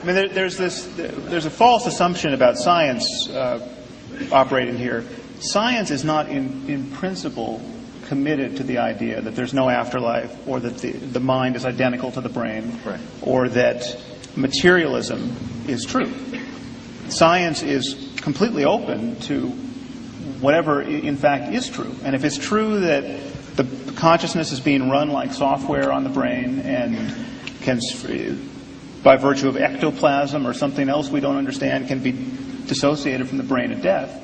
I mean, there's a false assumption about science operating here. Science is not in principle committed to the idea that there's no afterlife, or that the mind is identical to the brain, right, or that materialism is true. Science is completely open to whatever in fact is true. And if it's true that the consciousness is being run like software on the brain and can, by virtue of ectoplasm or something else we don't understand, can be dissociated from the brain at death,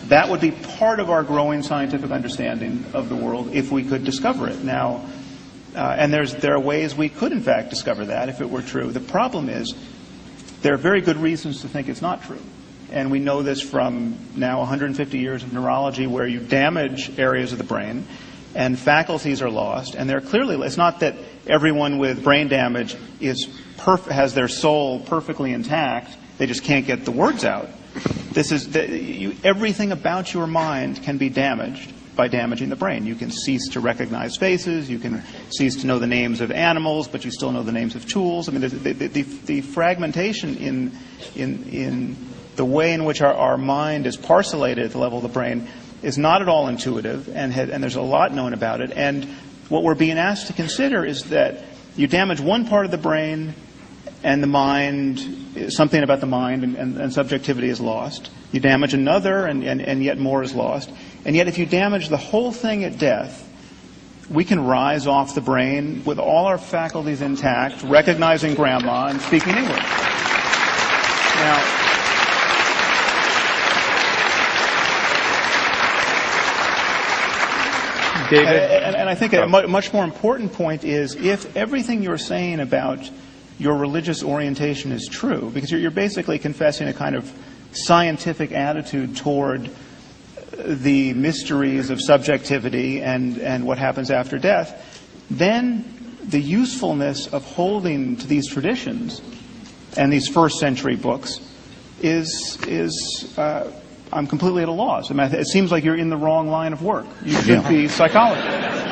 that would be part of our growing scientific understanding of the world if we could discover it. Now, and there are ways we could in fact discover that if it were true. The problem is there are very good reasons to think it's not true. And we know this from now 150 years of neurology, where you damage areas of the brain and faculties are lost. And they're clearly, it's not that everyone with brain damage has their soul perfectly intact. They just can't get the words out. This is everything about your mind can be damaged by damaging the brain. You can cease to recognize faces. You can cease to know the names of animals, but you still know the names of tools. I mean, the fragmentation in the way in which our mind is parcellated at the level of the brain is not at all intuitive, and there's a lot known about it. And what we're being asked to consider is that you damage one part of the brain, and the mind, something about the mind and subjectivity is lost. You damage another, and yet more is lost. And yet if you damage the whole thing at death, we can rise off the brain with all our faculties intact, recognizing grandma and speaking English. Now, David? And I think a much more important point is, if everything you're saying about your religious orientation is true, because you're basically confessing a kind of scientific attitude toward the mysteries of subjectivity and what happens after death, then the usefulness of holding to these traditions and these first century books is I'm completely at a loss. I mean, it seems like you're in the wrong line of work. You should be psychologists.